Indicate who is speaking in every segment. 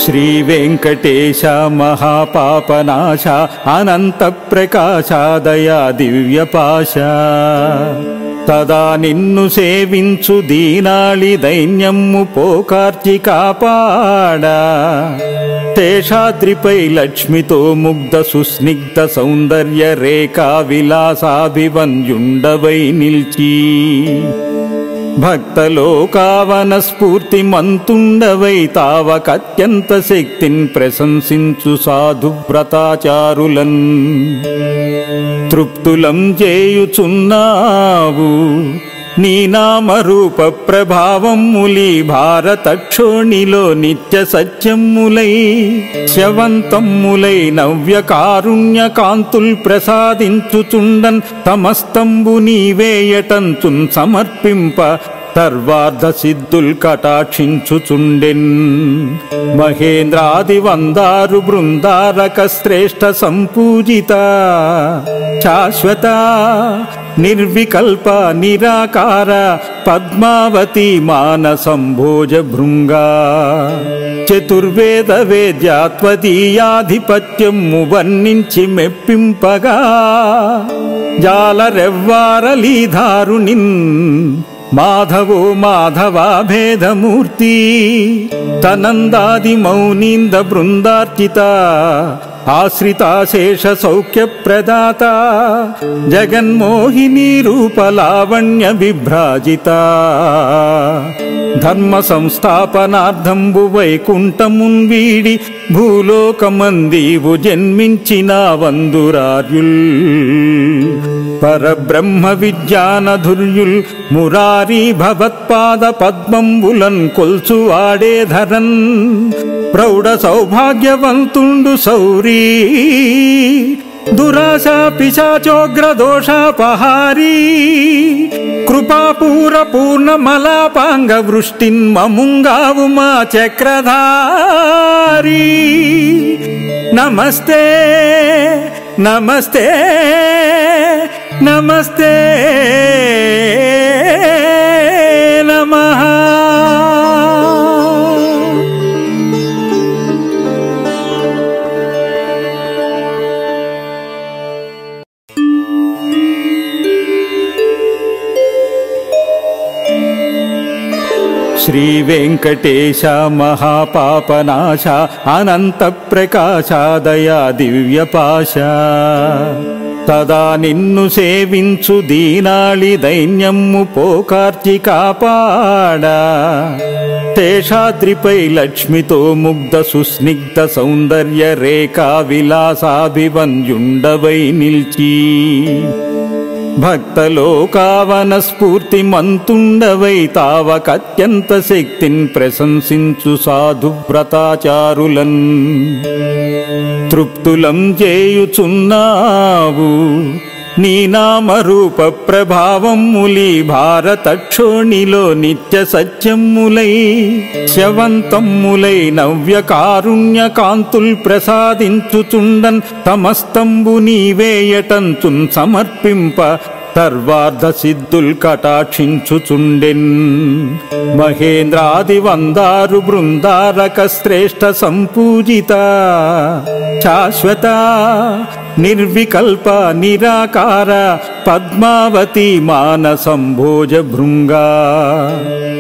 Speaker 1: శ్రీ వెంకటేశ మహాపాపనాశ అనంత ప్రకాశ దయా దివ్యపాశ తదా నిన్ను సేవించు దీనాళి దైన్యమ్ము పోకార్చి కాపాడా శేషాద్రిపై లక్ష్మితో ముగ్ధ సుస్నిగ్ధ సౌందర్య రేఖా విలాసాభివన్యుండవై నిల్చి భక్తలోకావన స్ఫూర్తి మంతుండవై తావకత్యంత శక్తిన్ ప్రశంసించు సాధు వ్రతాచారులన్ తృప్తులం చేయుచున్నావు నీ నామరూప ప్రభావములి భారతక్షోణిలో నిత్య సత్యములై శవంతములై నవ్య కారుణ్య కాంతుల్ ప్రసాదించుచుండన్ తమస్తంబు నీవేయటంచున్ సమర్పింప సర్వార్థ సిద్ధుల్ కటాక్షించుచుండెన్ మహేంద్రాది వందారు బృందారక శ్రేష్ఠ సంపూజిత శాశ్వత నిర్వికల్ప నిరాకార పద్మావతి మానసంభోజ భృంగా చతుర్వేద వేద్యాత్వదీయాధిపత్యము వర్ణించి మెప్పింపగా జాలరెవ్వారలీధారునిన్ మాధవో మాధవా భేదమూర్తి తనందాది మౌనీంద బృందార్చిత ఆశ్రితాశేష సౌఖ్య ప్రదాత జగన్మోహిని రూపలావణ్య విభ్రాజిత ధర్మ సంస్థాపనార్థంబు వైకుంఠమున్ వీడి భూలోకమందీవు జన్మించిన వందురార్యుల్ పరబ్రహ్మ విజ్ఞానధుర్యుల్ మురారీ భవత్పాద పద్మంబులన్ కొల్చు ఆడేధరన్ ప్రౌఢ సౌభాగ్యవంతుండు సౌరీ దురాశా పిశాచోగ్ర దోషాపహారీ కృపాపూర పూర్ణ మలాపాంగ వృష్టిన్ మముంగావు మా చక్రధారీ నమస్తే నమస్తే నమస్తే నమః. శ్రీ వెంకటేశ మహాపాపనాశ అనంత ప్రకాశ దయా దివ్యపాశ తదా నిన్ను సేవించు దీనాళి దైన్యమ్ము పోకార్చి కాపాడా శేషాద్రిపై లక్ష్మితో ముగ్ధ సుస్నిగ్ధ సౌందర్య రేఖా విలాసాభివన్యుండవై నిల్చి భక్తలోకావన స్ఫూర్తి మంతుండవై తావకత్యంత శక్తిన్ ప్రశంసించు సాధు వ్రతాచారులన్ తృప్తులం చేయుచున్నావు నీ నామరూప ప్రభావములి భారతక్షోణిలో నిత్య సత్యములై శవంతములై నవ్య కారుణ్య కాంతుల్ ప్రసాదించుచుండన్ తమస్తంబు నీవేయటంచున్ సమర్పింప సర్వార్థ సిద్ధుల్ కటాక్షించుచుండెన్ మహేంద్రాది వందారు బృందారక శ్రేష్ఠ సంపూజిత శాశ్వత నిర్వికల్ప నిరాకార పద్మావతి మానసంభోజ భృంగా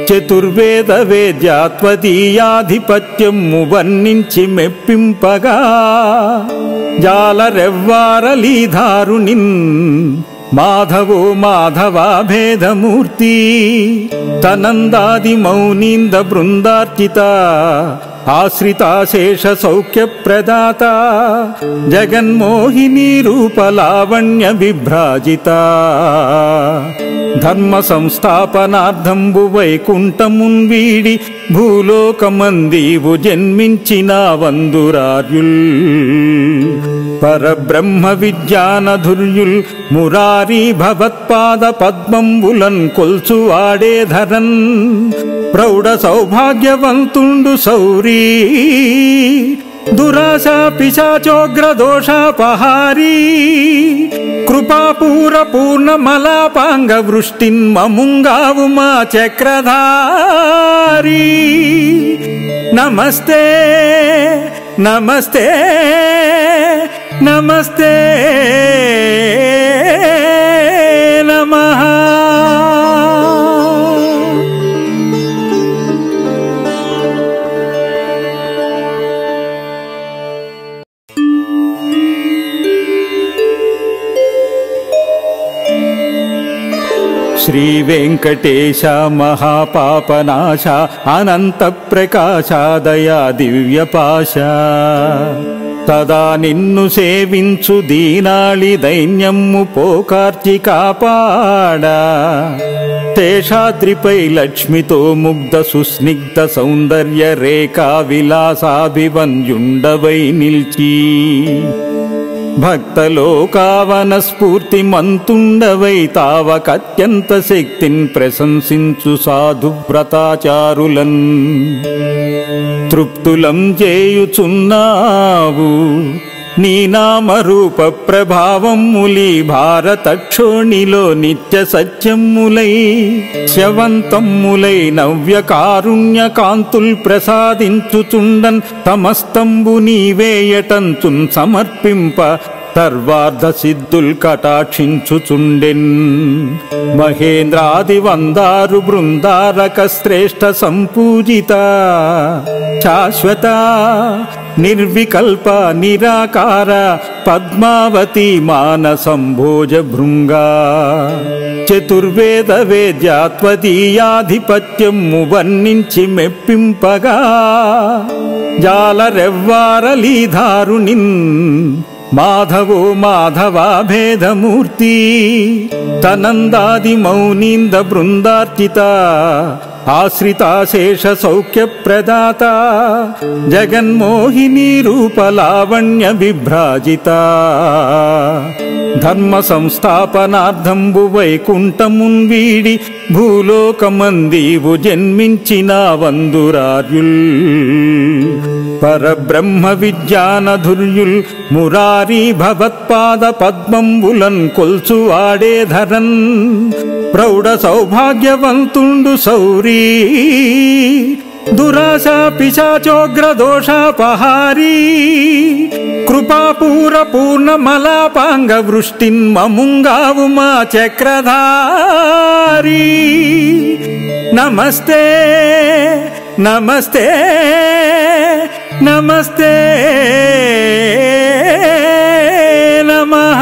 Speaker 1: చతుర్వేద వేద్యాత్వదీయాధిపత్యము వర్ణించి మెప్పింపగా జాలరెవ్వారలీధారునిన్ మాధవో మాధవా భేదమూర్తి తనందాది మౌనీంద బృందార్చిత ఆశ్రితాశేష సౌఖ్య ప్రదాత జగన్మోహిని రూపలావణ్య విభ్రాజిత ధర్మ సంస్థాపనార్థంబు వైకుంఠమున్ వీడి భూలోకమందీవు జన్మించిన వందురార్యుల్ పరబ్రహ్మ విజ్ఞానధుర్యుల్ మురారీ భవత్పాద పద్మంబులన్ కొల్చు ఆడేధరన్ ప్రౌఢ సౌభాగ్యవంతుండు సౌరీ దురాశా పిశాచోగ్ర దోషాపహారీ కృపాపూర పూర్ణమలాపాంగ వృష్టిన్మముంగావు మా చక్రధారి నమస్తే నమస్తే నమస్తే నమః. శ్రీ వెంకటేశ మహాపాపనాశ అనంత ప్రకాశ దయా దివ్యపాశ తదా నిన్ను సేవించు దీనాళి దైన్యమ్ము పోకార్చి కాపాడా శేషాద్రిపై లక్ష్మితో ముగ్ధ సుస్నిగ్ధ సౌందర్య రేఖా విలాసాభివన్యుండవై నిల్చి భక్తలోకావన స్ఫూర్తి మంతుండవై తావకత్యంత శక్తిన్ ప్రశంసించు సాధు వ్రతాచారులన్ తృప్తులం చేయుచున్నావు నీ నామరూప ప్రభావములి భారతక్షోణిలో నిత్య సత్యములై శవంతములై నవ్య కారుణ్య కాంతుల్ ప్రసాదించుచుండన్ తమస్తంబు నీవేయటంచున్ సమర్పింప సర్వార్థ సిద్ధుల్ కటాక్షించుచుండెన్ మహేంద్రాది వందారు బృందారక శ్రేష్ఠ సంపూజిత శాశ్వత నిర్వికల్ప నిరాకార పద్మావతి మానసంభోజ భృంగా చతుర్వేద వేద్యాత్వదీయాధిపత్యము వర్ణించి మెప్పింపగా జాలరెవ్వారలీధారునిన్ మాధవో మాధవా భేదమూర్తి తనందాది మౌనీంద బృందార్చిత ఆశ్రితాశేష సౌఖ్య ప్రదాత జగన్మోహిని రూపలావణ్య విభ్రాజిత ధర్మ సంస్థాపనార్థంబు వైకుంఠమున్ వీడి భూలోకమందీవు జన్మించిన వందురార్యుల్ పరబ్రహ్మ విజ్ఞానధుర్యుల్ మురారీ భవత్పాద పద్మంబులన్ కొల్చువాడే ధరన్ ప్రౌఢ సౌభాగ్యవంతుండు సౌరీ దురాశా పిశాచోగ్ర దోషాపహారీ కృపాపూర పూర్ణమలాపాంగ వృష్టిన్మముంగావు మా చక్రధారి నమస్తే నమస్తే నమస్తే నమః.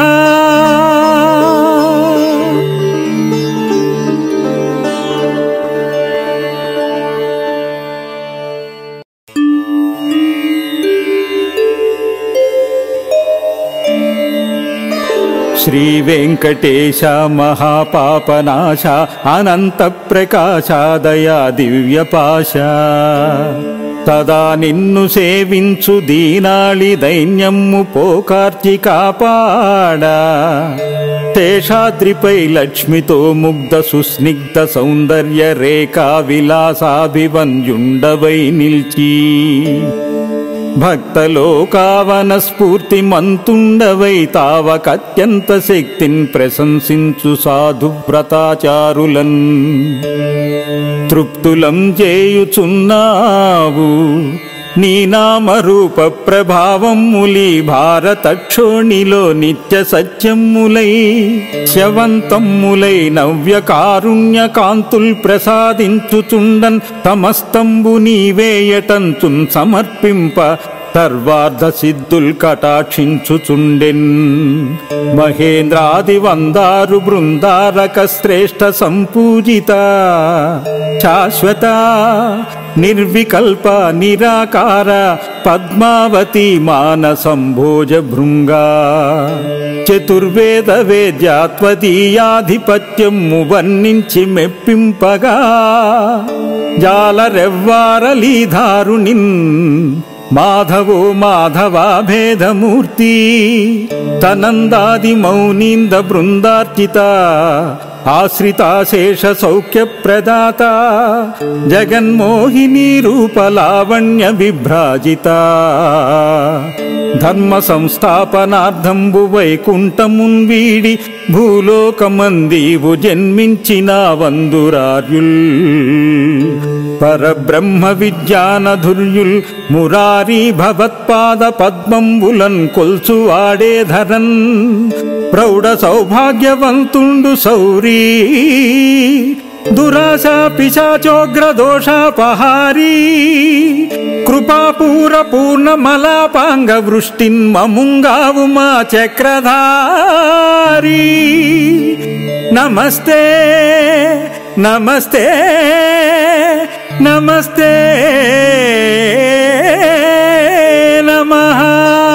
Speaker 1: శ్రీ వెంకటేశ మహాపాపనాశ అనంత ప్రకాశ దయా దివ్యపాశ తదా నిన్ను సేవించు దీనాళి దైన్యమ్ము పోకార్చి కాపాడా శేషాద్రిపై లక్ష్మితో ముగ్ధ సుస్నిగ్ధ సౌందర్య రేఖా విలాసాభివన్యుండవై నిల్చి భక్తలోకావన స్ఫూర్తి మంతుండవై తావకత్యంత శక్తిన్ ప్రశంసించు సాధు వ్రతాచారులన్ తృప్తులం చేయుచున్నావు నీ నామరూప ప్రభావములి భారతక్షోణిలో నిత్య సత్యములై శవంతములై నవ్య కారుణ్య కాంతుల్ ప్రసాదించుచుండన్ తమస్తంబు నీవేయటంచున్ సమర్పింప సర్వార్థ సిద్ధుల్ కటాక్షించుచుండెన్ మహేంద్రాది వందారు బృందారక శ్రేష్ఠ సంపూజిత శాశ్వత నిర్వికల్ప నిరాకార పద్మావతి మానసంభోజ భృంగా చతుర్వేద వేద్యాత్వదీయాధిపత్యము వర్ణించి మెప్పింపగా జాలరెవ్వారలీధారునిన్ మాధవో మాధవా భేదమూర్తి తనందాది మౌనీంద బృందార్చిత ఆశ్రితాశేష సౌఖ్య ప్రదాత జగన్మోహిని రూపలావణ్య విభ్రాజిత ధర్మ సంస్థాపనార్థంబు వైకుంఠమున్ వీడి భూలోకమందీవు జన్మించిన వందురార్యుల్ పరబ్రహ్మ విద్యానధుర్యుల్ మురారి భవత్పాద పద్మంబులన్ కొల్చువాడే ధరన్ ప్రౌఢ సౌభాగ్యవంతుండు సౌరీ దురాశ పిశాచోగ్ర దోషాపహారీ కృపాపూర పూర్ణ మలాపాంగ వృష్టిన్ మముంగావు మా చక్రధారీ నమస్తే నమస్తే నమస్తే నమః.